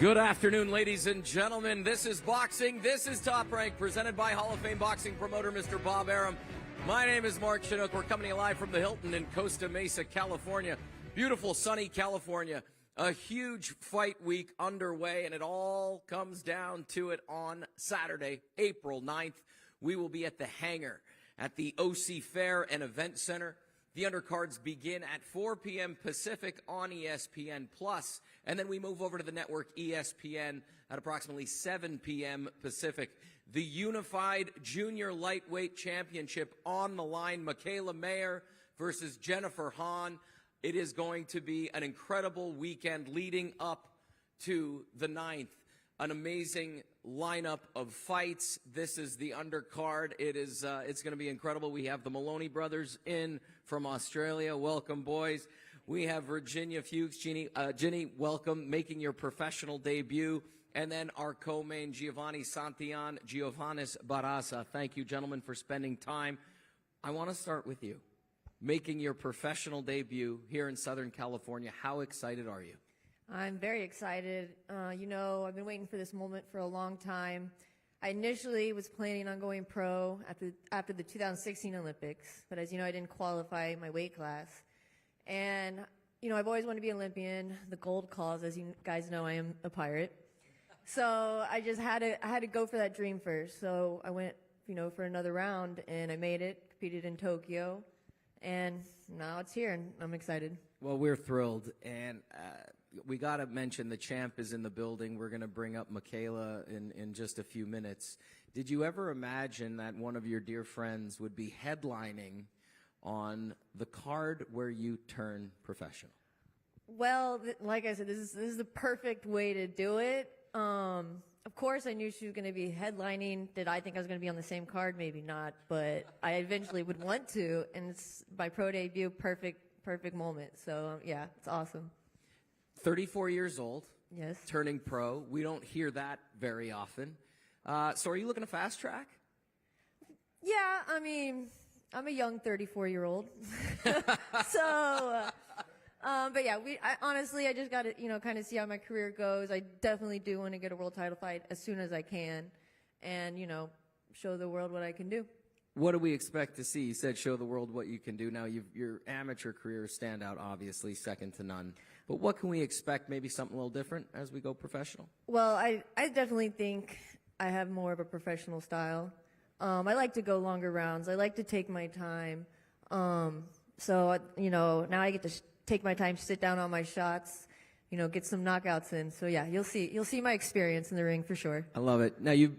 Good afternoon, ladies and gentlemen. This is Boxing. This is Top Rank, presented by Hall of Fame boxing promoter Mr. Bob Arum. My name is Mark Chinook. We're coming live from the Hilton in Costa Mesa, California. Beautiful, sunny California. A huge fight week underway, and it all comes down to it on Saturday, April 9th. We will be at the Hangar at the OC Fair and Event Center. The undercards begin at 4 p.m. Pacific on ESPN+, and then we move over to the network ESPN at approximately 7 p.m. Pacific. The Unified Junior Lightweight Championship on the line, Mikaela Mayer versus Jennifer Hahn. It is going to be an incredible weekend leading up to the 9th. An amazing lineup of fights. This is the undercard. It's going to be incredible. We have the Maloney brothers in from Australia. Welcome, boys. We have Virginia Fuchs. Ginny, welcome, making your professional debut. And then our co-main, Giovani Santillan-Barraza Jeovanis Barraza. Thank you, gentlemen, for spending time. I want to start with you. Making your professional debut here in Southern California. How excited are you? I'm very excited. I've been waiting for this moment for a long time. I initially was planning on going pro after the 2016 Olympics, but as you know, I didn't qualify my weight class. And, I've always wanted to be Olympian. The gold calls, as you guys know, I am a pirate. So I just had to go for that dream first. So I went, for another round, and I made it, competed in Tokyo, and now it's here, and I'm excited. Well, we're thrilled, and we got to mention the champ is in the building. We're going to bring up Mikaela in just a few minutes. Did you ever imagine that one of your dear friends would be headlining on the card where you turn professional? Well, like I said, this is the perfect way to do it. Of course, I knew she was going to be headlining. Did I think I was going to be on the same card? Maybe not, but I eventually would want to, and it's my pro debut, perfect moment. So, yeah, it's awesome. 34 years old. Yes. Turning pro. We don't hear that very often. So are you looking to fast track? Yeah, I'm a young 34-year-old. So, but yeah, honestly, I just got to, kind of see how my career goes. I definitely do want to get a world title fight as soon as I can and, show the world what I can do. What do we expect to see? You said show the world what you can do. Now, your amateur career stand out, obviously, second to none. But what can we expect, maybe something a little different as we go professional? Well, I definitely think I have more of a professional style. I like to go longer rounds. I like to take my time. So, now I get to take my time, sit down on my shots, get some knockouts in. So, yeah, you'll see my experience in the ring for sure. I love it. Now, you've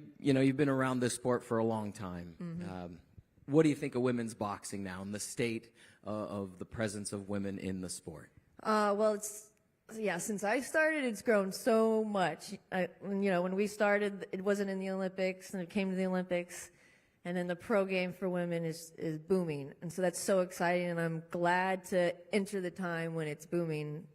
been around this sport for a long time. Mm-hmm. What do you think of women's boxing now and the state of the presence of women in the sport? Well, since I started, it's grown so much. When we started, it wasn't in the Olympics, and it came to the Olympics, and then the pro game for women is booming. And so that's so exciting, and I'm glad to enter the time when it's booming.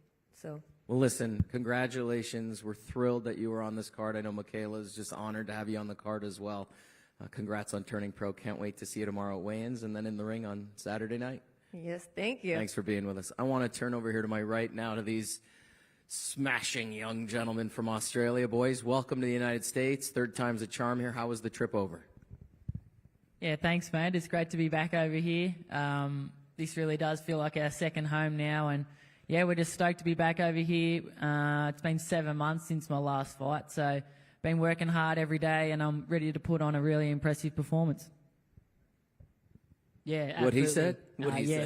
So. Well, listen, congratulations. We're thrilled that you were on this card. I know Mikaela is just honored to have you on the card as well. Congrats on turning pro. Can't wait to see you tomorrow at weigh-ins and then in the ring on Saturday night. Yes, thank you. Thanks for being with us. I want to turn over here to my right now to these smashing young gentlemen from Australia. Boys, welcome to the United States. Third time's a charm here. How was the trip over? Yeah, thanks, mate. It's great to be back over here. This really does feel like our second home now, and yeah, we're just stoked to be back over here. It's been 7 months since my last fight, so been working hard every day, and I'm ready to put on a really impressive performance. Yeah, absolutely. What he said?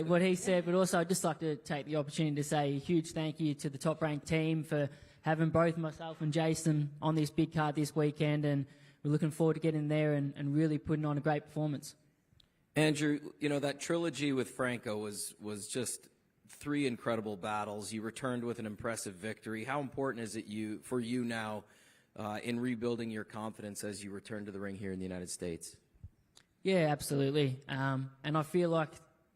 What he said, but also I'd just like to take the opportunity to say a huge thank you to the Top Rank team for having both myself and Jason on this big card this weekend, and we're looking forward to getting there and really putting on a great performance. Andrew, that trilogy with Franco was just 3 incredible battles. You returned with an impressive victory. How important is it for you now in rebuilding your confidence as you return to the ring here in the United States? Yeah, absolutely. And I feel like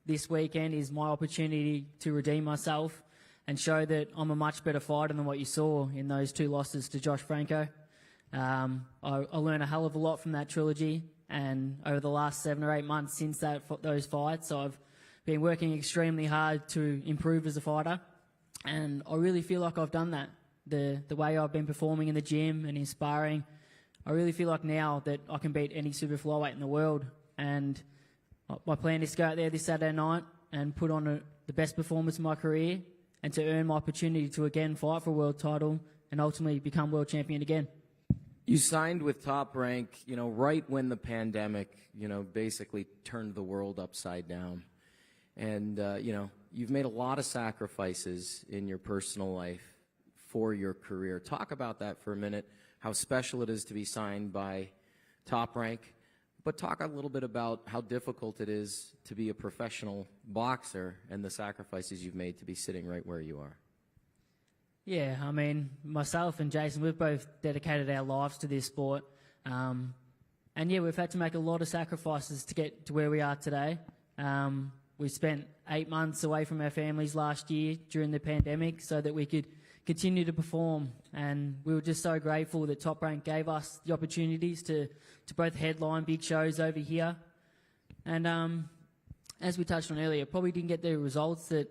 this weekend is my opportunity to redeem myself and show that I'm a much better fighter than what you saw in those 2 losses to Josh Franco. I learned a hell of a lot from that trilogy, and over the last 7 or 8 months since those fights, I've been working extremely hard to improve as a fighter, and I really feel like I've done that. the way I've been performing in the gym and in sparring, I really feel like now that I can beat any super flyweight in the world. And my plan is to go out there this Saturday night and put on the best performance of my career and to earn my opportunity to again fight for a world title and ultimately become world champion again. You signed with Top Rank, right when the pandemic, basically turned the world upside down. And, you've made a lot of sacrifices in your personal life for your career. Talk about that for a minute, how special it is to be signed by Top Rank, but talk a little bit about how difficult it is to be a professional boxer and the sacrifices you've made to be sitting right where you are. Yeah, I mean, myself and Jason, we've both dedicated our lives to this sport. And yeah, we've had to make a lot of sacrifices to get to where we are today. We spent 8 months away from our families last year during the pandemic so that we could continue to perform. And we were just so grateful that Top Rank gave us the opportunities to both headline big shows over here. And as we touched on earlier, probably didn't get the results that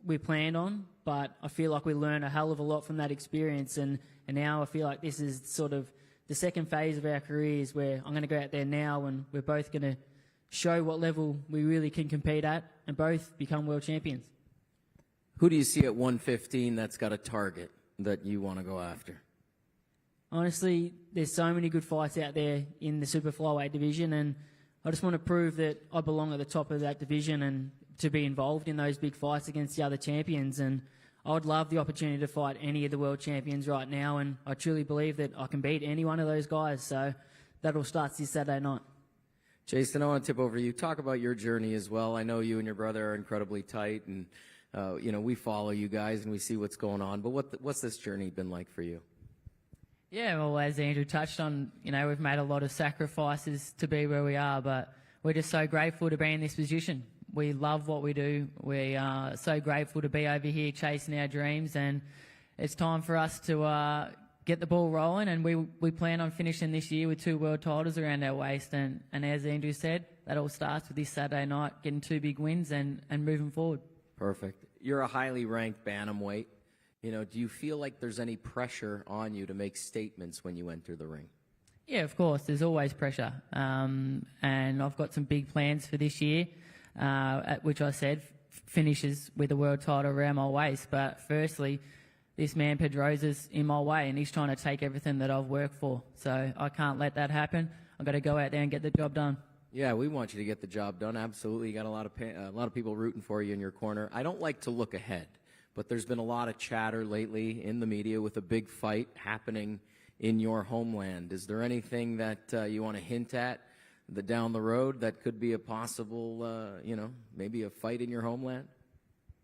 we planned on, but I feel like we learned a hell of a lot from that experience. And now I feel like this is sort of the second phase of our careers where I'm going to go out there now and we're both going to show what level we really can compete at and both become world champions. Who do you see at 115 that's got a target that you want to go after? Honestly, there's so many good fights out there in the super flyweight division, and I just want to prove that I belong at the top of that division and to be involved in those big fights against the other champions. And I would love the opportunity to fight any of the world champions right now, and I truly believe that I can beat any one of those guys. So that all starts this Saturday night. Jason, I want to tip over to you. Talk about your journey as well. I know you and your brother are incredibly tight, and we follow you guys and we see what's going on. But what's this journey been like for you? Yeah, well, as Andrew touched on, we've made a lot of sacrifices to be where we are, but we're just so grateful to be in this position. We love what we do. We are so grateful to be over here chasing our dreams, and it's time for us to get the ball rolling, and we plan on finishing this year with 2 world titles around our waist, and as Andrew said, that all starts with this Saturday night, getting 2 big wins and moving forward. Perfect. You're a highly ranked bantamweight. Do you feel like there's any pressure on you to make statements when you enter the ring? Yeah, of course. There's always pressure. And I've got some big plans for this year, which I said finishes with a world title around my waist. But firstly, this man Pedrosa's in my way, and he's trying to take everything that I've worked for. So I can't let that happen. I've got to go out there and get the job done. Yeah, we want you to get the job done. Absolutely. You got a lot of people rooting for you in your corner. I don't like to look ahead, but there's been a lot of chatter lately in the media with a big fight happening in your homeland. Is there anything that you want to hint at down the road that could be a possible, maybe a fight in your homeland?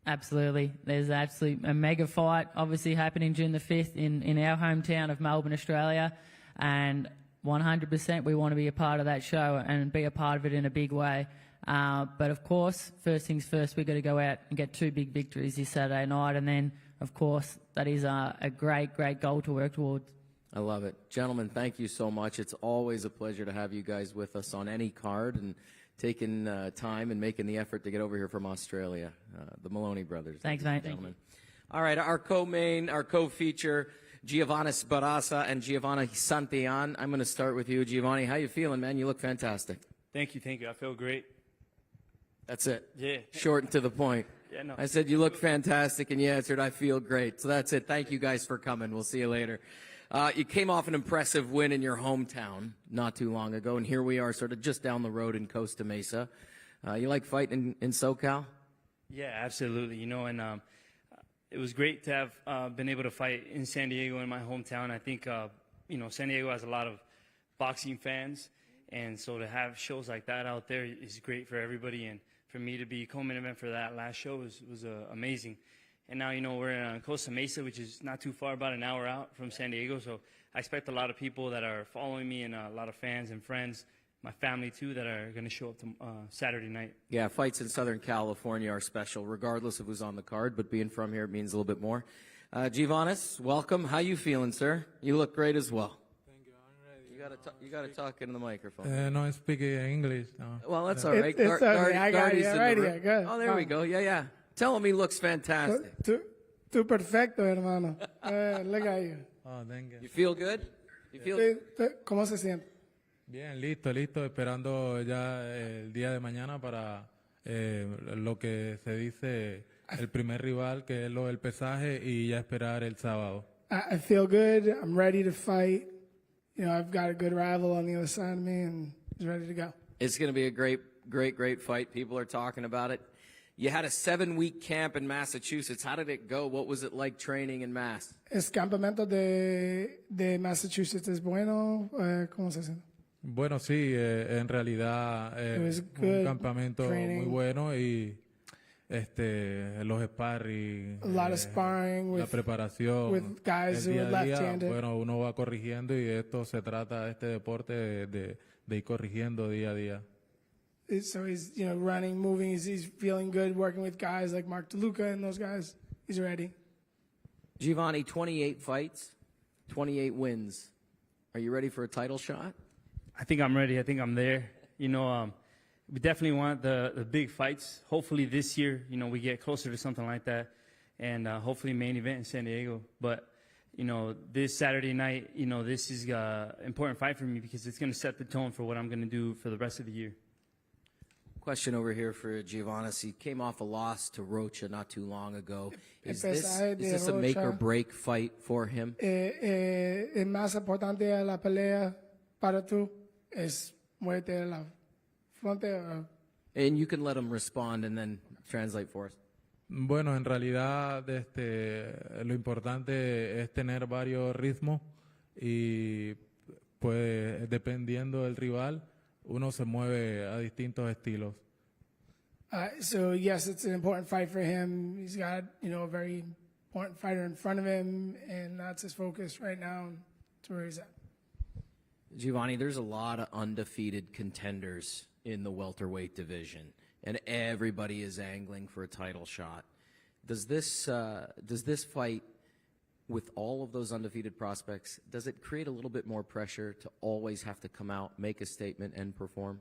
Absolutely. There's absolutely a mega fight obviously happening June the 5th in our hometown of Melbourne, Australia, and 100% we want to be a part of that show and be a part of it in a big way. But of course, first things first, we've got to go out and get 2 big victories this Saturday night, and then, of course, that is a great, great goal to work towards. I love it. Gentlemen, thank you so much. It's always a pleasure to have you guys with us on any card and taking time and making the effort to get over here from Australia. The Maloney brothers. Thanks, mate. Gentlemen. All right, our co-main, our co-feature, Jeovanis Barraza and Giovani Santillan. I'm going to start with you, Giovani. How you feeling, man? You look fantastic. Thank you. I feel great. That's it. Yeah. Short and to the point. Yeah, no. I said you look fantastic, and you answered, I feel great. So that's it. Thank you guys for coming. We'll see you later. You came off an impressive win in your hometown not too long ago, and here we are sort of just down the road in Costa Mesa. You like fighting in SoCal? Yeah, absolutely. And it was great to have been able to fight in San Diego, in my hometown. I think, San Diego has a lot of boxing fans, and so to have shows like that out there is great for everybody. And for me to be co-main event for that last show was amazing. And now, we're in Costa Mesa, which is not too far, about an hour out from San Diego. So I expect a lot of people that are following me and a lot of fans and friends, my family too, that are going to show up to Saturday night. Yeah, fights in Southern California are special, regardless of who's on the card. But being from here, it means a little bit more. Giovanis, welcome. How you feeling, sir? You look great as well. Thank you. I'm ready. You gotta talk into the microphone. No, I speak English now. Well, that's all right. It's okay. I got it right here. Good. Oh, there we go. Yeah. Tell him he looks fantastic. Tú perfecto, hermano. Look at you. Oh, thank you. You feel good? You feel ¿Cómo se siente? Bien, listo, esperando ya el día de mañana para lo que se dice el primer rival, que es lo del pesaje, y ya esperar el sábado. I feel good. I'm ready to fight. You know, I've got a good rival on the other side of me, and he's ready to go. It's going to be a great fight. People are talking about it. You had a 7-week camp in Massachusetts. How did it go? What was it like training in Mass? ¿Es campamento de Massachusetts es bueno? ¿Cómo se dice? Bueno, sí, en realidad It was un good campamento training. muy bueno y los sparring, A lot of sparring la with preparación, with guys el who día are a día, left-handed. bueno, uno va corrigiendo y de esto se trata este deporte de ir corrigiendo día a día. So he's, you know, running, moving. He's feeling good working with guys like Mark DeLuca and those guys. He's ready. Giovani, 28 fights, 28 wins. Are you ready for a title shot? I think I'm ready. I think I'm there. You know, we definitely want the big fights. Hopefully this year, you know, we get closer to something like that, and hopefully main event in San Diego. But you know, this Saturday night, you know, this is an important fight for me because it's going to set the tone for what I'm going to do for the rest of the year. Question over here for Giovanni. He came off a loss to Rocha not too long ago. Is Empezar de this a make or Rocha. break fight for him? Es más importante la pelea para tú es muerte de la frontera. And you can let him respond and then translate for us. Bueno, en realidad lo importante es tener varios ritmos y pues dependiendo del rival uno se mueve a distintos estilos. So yes, it's an important fight for him. He's got, you know, a very important fighter in front of him, and that's his focus right now. That's where he's at. Giovanni, there's a lot of undefeated contenders in the welterweight division, and everybody is angling for a title shot. Does this fight, with all of those undefeated prospects, does it create a little bit more pressure to always have to come out, make a statement, and perform?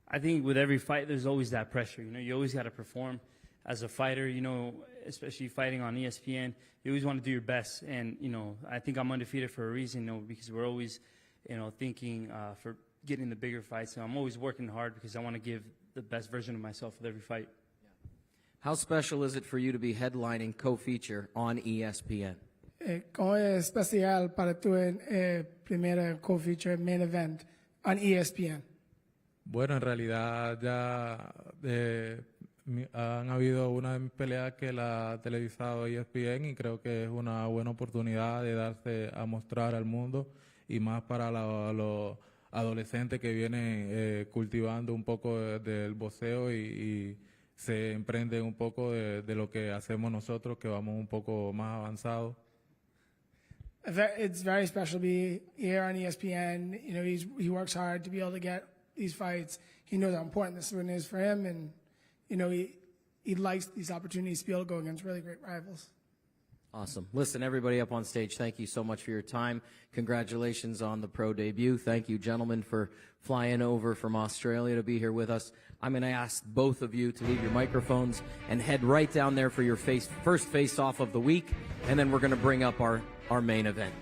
I think with every fight, there's always that pressure. You know, you always got to perform as a fighter. You know, especially fighting on ESPN, you always want to do your best. And you know, I think I'm undefeated for a reason. You know, because we're always, you know, thinking for getting the bigger fights. So I'm always working hard because I want to give the best version of myself with every fight. How special is it for you to be headlining co-feature on ESPN? ¿Cómo es especial para tú en primera co-feature main event on ESPN? Bueno, en realidad ya han habido una de mis peleas que la ha televisado ESPN y creo que es una buena oportunidad de darse a mostrar al mundo y más para los adolescentes que vienen cultivando un poco del boxeo y se emprenden un poco de lo que hacemos nosotros, que vamos un poco más avanzados. It's very special to be here on ESPN. You know, he works hard to be able to get these fights. He knows how important this one is for him, and you know he likes these opportunities to be able to go against really great rivals. Awesome. Listen, everybody up on stage, thank you so much for your time. Congratulations on the pro debut. Thank you, gentlemen, for flying over from Australia to be here with us. I'm going to ask both of you to leave your microphones and head right down there for your first face-off of the week, and then we're going to bring up our main event.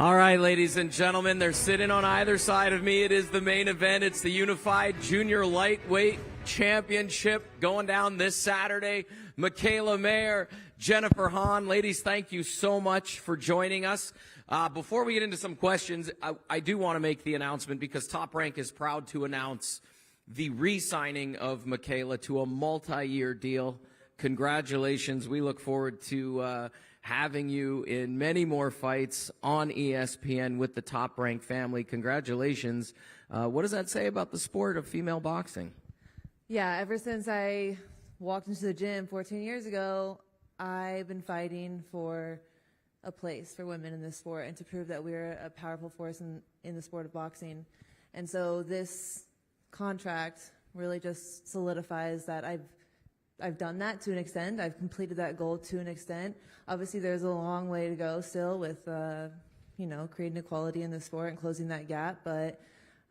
All right, ladies and gentlemen, they're sitting on either side of me. It is the main event. It's the Unified Junior Lightweight Championship going down this Saturday. Mikaela Mayer, Jennifer Hahn. Ladies, thank you so much for joining us. Before we get into some questions, I do want to make the announcement because Top Rank is proud to announce the re-signing of Mikaela to a multi-year deal. Congratulations. We look forward to having you in many more fights on ESPN with the Top Rank family. Congratulations. What does that say about the sport of female boxing? Yeah, ever since I walked into the gym 14 years ago, I've been fighting for a place for women in this sport and to prove that we're a powerful force in the sport of boxing. And so this contract really just solidifies that I've done that to an extent. I've completed that goal to an extent. Obviously, there's a long way to go still with, creating equality in the sport and closing that gap. But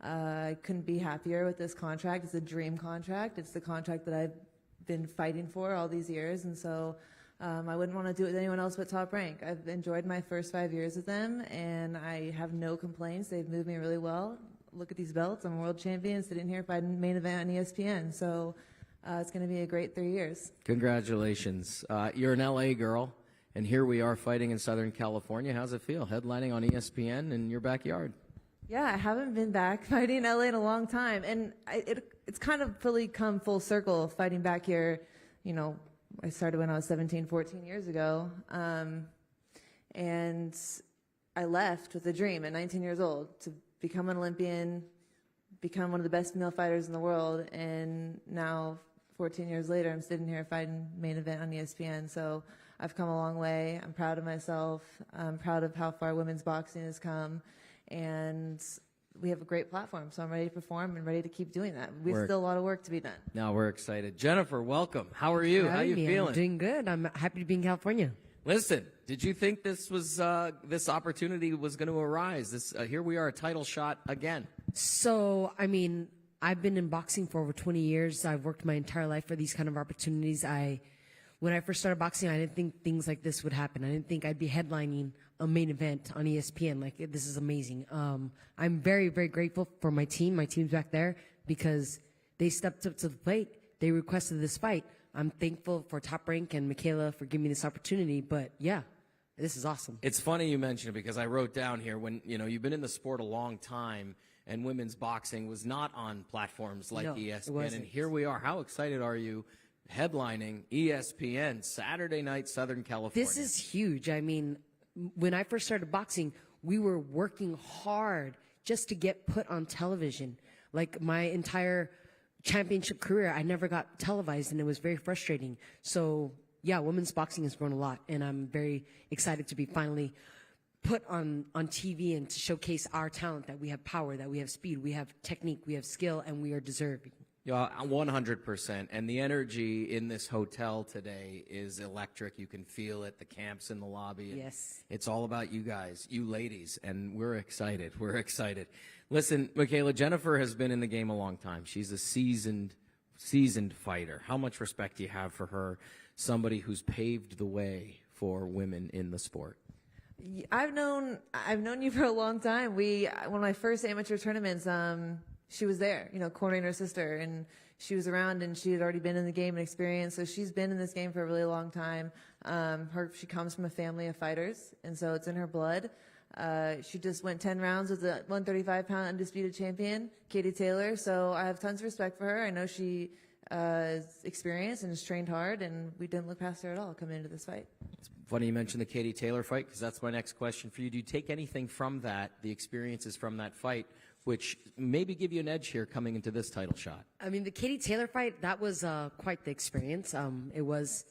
I couldn't be happier with this contract. It's a dream contract. It's the contract that I've been fighting for all these years. And so I wouldn't want to do it with anyone else but Top Rank. I've enjoyed my first 5 years with them, and I have no complaints. They've moved me really well. Look at these belts. I'm a world champion sitting here fighting main event on ESPN. So it's going to be a great 3 years. Congratulations. You're an LA girl, and here we are fighting in Southern California. How's it feel, headlining on ESPN in your backyard? Yeah, I haven't been back fighting in LA in a long time. And it's kind of fully come full circle fighting back here. You know, I started when I was 17, 14 years ago. And I left with a dream at 19 years old to become an Olympian, become one of the best female fighters in the world. And now, 14 years later, I'm sitting here fighting main event on ESPN. So I've come a long way. I'm proud of myself. I'm proud of how far women's boxing has come. And we have a great platform. So I'm ready to perform and ready to keep doing that. We have still a lot of work to be done. Now we're excited. Jennifer, welcome. How are you? How are you feeling? I'm doing good. I'm happy to be in California. Listen, did you think this was this opportunity was going to arise? Here we are, a title shot again. So, I mean, I've been in boxing for over 20 years. I've worked my entire life for these kind of opportunities. When I first started boxing, I didn't think things like this would happen. I didn't think I'd be headlining a main event on ESPN. Like, this is amazing. I'm very, very grateful for my team. My team's back there because they stepped up to the plate. They requested this fight. I'm thankful for Top Rank and Mikaela for giving me this opportunity. But yeah, this is awesome. It's funny you mention it because I wrote down here when you've been in the sport a long time and women's boxing was not on platforms like ESPN. And here we are. How excited are you headlining ESPN Saturday night, Southern California? This is huge. I mean, when I first started boxing, we were working hard just to get put on television. Like my entire championship career, I never got televised, and it was very frustrating. So yeah, women's boxing has grown a lot, and I'm very excited to be finally put on TV and to showcase our talent, that we have power, that we have speed, we have technique, we have skill, and we are deserving. 100%. And the energy in this hotel today is electric. You can feel it, the camps in the lobby. Yes. It's all about you guys, you ladies, and we're excited. We're excited. Listen, Mikaela, Jennifer has been in the game a long time. She's a seasoned fighter. How much respect do you have for her, somebody who's paved the way for women in the sport? I've known you for a long time. One of my first amateur tournaments, she was there, cornering her sister, and she was around, and she had already been in the game and experienced. So she's been in this game for a really long time. She comes from a family of fighters, and so it's in her blood. She just went 10 rounds with the 135-pound undisputed champion, Katie Taylor. So I have tons of respect for her. I know she is experienced and has trained hard, and we didn't look past her at all coming into this fight. It's funny you mentioned the Katie Taylor fight, because that's my next question for you. Do you take anything from that, the experiences from that fight, which maybe give you an edge here coming into this title shot? I mean, the Katie Taylor fight, that was quite the experience. It was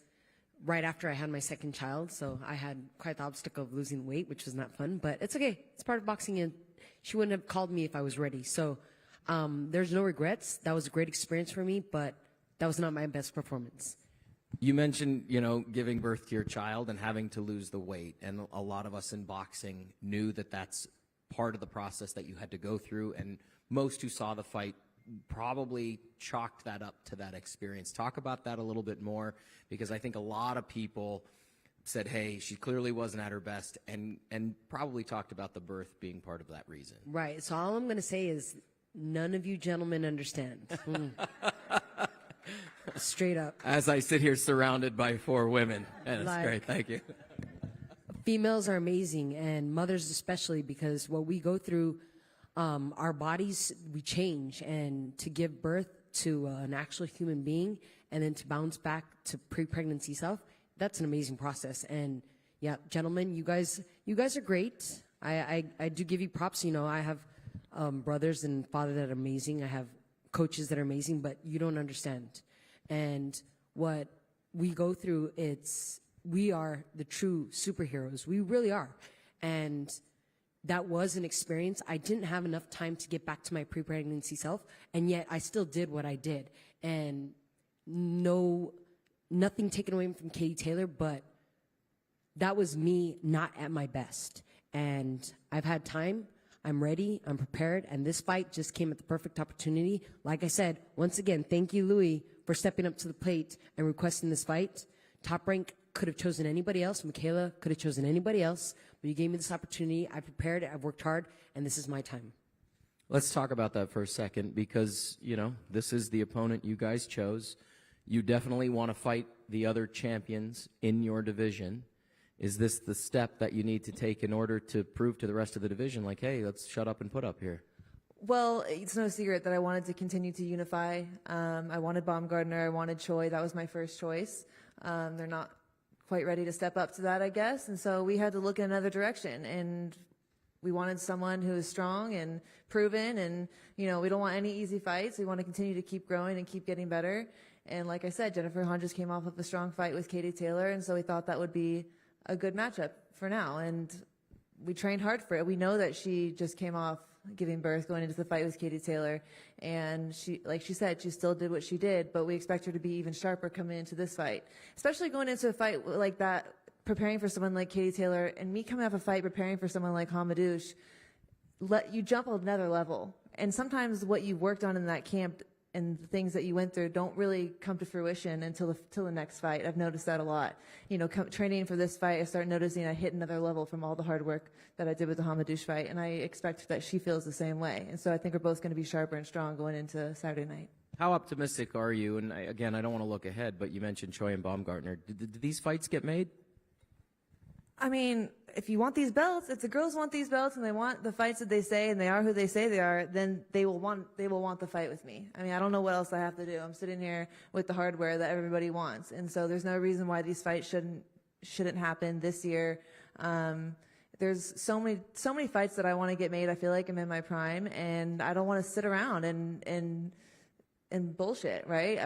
right after I had my second child, so I had quite the obstacle of losing weight, which was not fun, but it's okay. It's part of boxing, and she wouldn't have called me if I was ready. So there's no regrets. That was a great experience for me, but that was not my best performance. You mentioned, giving birth to your child and having to lose the weight, and a lot of us in boxing knew that that's part of the process that you had to go through, and most who saw the fight probably chalked that up to that experience. Talk about that a little bit more, because I think a lot of people said, hey, she clearly wasn't at her best, and probably talked about the birth being part of that reason. Right. So all I'm going to say is none of you gentlemen understand. Straight up. As I sit here surrounded by 4 women. And it's great. Thank you. Females are amazing, and mothers especially, because what we go through, our bodies, we change, and to give birth to an actual human being and then to bounce back to pre-pregnancy self, that's an amazing process. And yeah, gentlemen, you guys are great. I do give you props. You know, I have brothers and father that are amazing. I have coaches that are amazing, but you don't understand. And what we go through, we are the true superheroes. We really are. And that was an experience. I didn't have enough time to get back to my pre-pregnancy self, and yet I still did what I did. And nothing taken away from Katie Taylor, but that was me not at my best. And I've had time. I'm ready. I'm prepared. And this fight just came at the perfect opportunity. Like I said, once again, thank you, Louis, for stepping up to the plate and requesting this fight. Top Rank could have chosen anybody else. Mikaela could have chosen anybody else. But you gave me this opportunity. I prepared. I've worked hard. And this is my time. Let's talk about that for a second, because, you know, this is the opponent you guys chose. You definitely want to fight the other champions in your division. Is this the step that you need to take in order to prove to the rest of the division, like, hey, let's shut up and put up here? Well, it's no secret that I wanted to continue to unify. I wanted Baumgartner. I wanted Choi. That was my first choice. They're not quite ready to step up to that, I guess. And so we had to look in another direction. And we wanted someone who is strong and proven. And, you know, we don't want any easy fights. We want to continue to keep growing and keep getting better. And like I said, Jennifer Hahn just came off of a strong fight with Katie Taylor. And so we thought that would be a good matchup for now. And we trained hard for it. We know that she just came off giving birth, going into the fight with Katie Taylor. And she, like she said, she still did what she did, but we expect her to be even sharper coming into this fight, especially going into a fight like that, preparing for someone like Katie Taylor, and me coming off a fight preparing for someone like Hamadouche. You jump another level. And sometimes what you worked on in that camp and the things that you went through don't really come to fruition until the next fight. I've noticed that a lot. You know, training for this fight, I start noticing I hit another level from all the hard work that I did with the Hamadouche fight, and I expect that she feels the same way. And so I think we're both going to be sharper and strong going into Saturday night. How optimistic are you? And again, I don't want to look ahead, but you mentioned Choi and Baumgartner. Did these fights get made? I mean, if you want these belts, if the girls want these belts and they want the fights that they say and they are who they say they are, then they will want the fight with me. I mean, I don't know what else I have to do. I'm sitting here with the hardware that everybody wants. And so there's no reason why these fights shouldn't happen this year. There's so many fights that I want to get made. I feel like I'm in my prime, and I don't want to sit around and bullshit, right?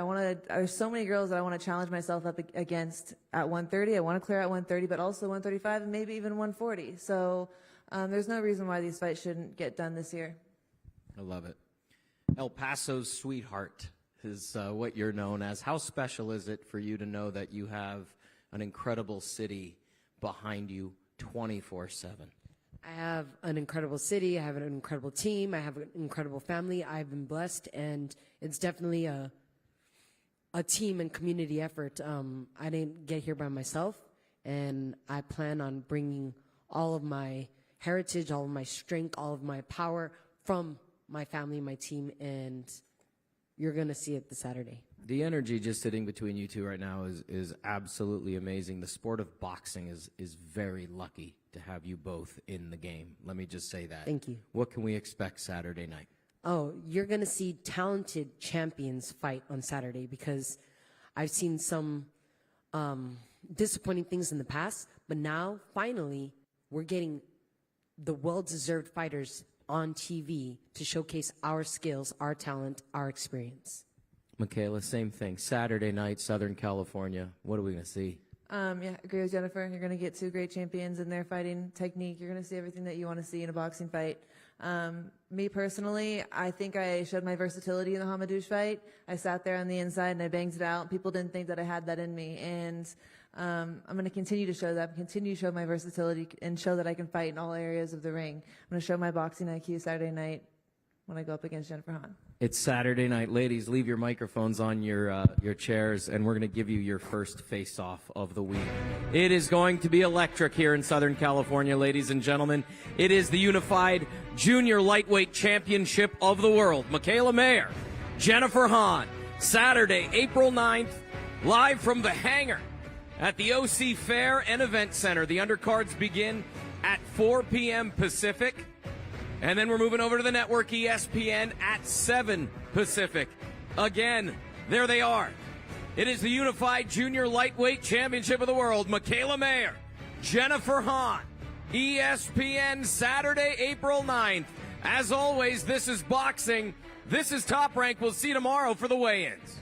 There's so many girls that I want to challenge myself up against at 130. I want to clear out 130, but also 135 and maybe even 140. So there's no reason why these fights shouldn't get done this year. I love it. El Paso's sweetheart is what you're known as. How special is it for you to know that you have an incredible city behind you 24/7? I have an incredible city. I have an incredible team. I have an incredible family. I've been blessed, and it's definitely a team and community effort. I didn't get here by myself, and I plan on bringing all of my heritage, all of my strength, all of my power from my family, my team, and you're going to see it this Saturday. The energy just sitting between you two right now is absolutely amazing. The sport of boxing is very lucky to have you both in the game. Let me just say that. Thank you. What can we expect Saturday night? Oh, you're going to see talented champions fight on Saturday, because I've seen some disappointing things in the past, but now, finally, we're getting the well-deserved fighters on TV to showcase our skills, our talent, our experience. Mikaela, same thing. Saturday night, Southern California. What are we going to see? Yeah, agree with Jennifer. You're going to get two great champions in their fighting technique. You're going to see everything that you want to see in a boxing fight. Me personally, I think I showed my versatility in the Hamadouche fight. I sat there on the inside and I banged it out. People didn't think that I had that in me. And I'm going to continue to show that, continue to show my versatility and show that I can fight in all areas of the ring. I'm going to show my boxing IQ Saturday night. when I go up against Jennifer Hahn. It's Saturday night. Ladies, leave your microphones on your chairs, and we're going to give you your first face-off of the week. It is going to be electric here in Southern California, ladies and gentlemen. It is the Unified Junior Lightweight Championship of the World. Mikaela Mayer, Jennifer Hahn, Saturday, April 9th, live from the Hangar at the OC Fair and Event Center. The undercards begin at 4 p.m. Pacific. And then we're moving over to the network, ESPN, at 7 Pacific. Again, there they are. It is the Unified Junior Lightweight Championship of the World. Mikaela Mayer, Jennifer Hahn, ESPN, Saturday, April 9th. As always, this is boxing. This is Top Rank. We'll see you tomorrow for the weigh-ins.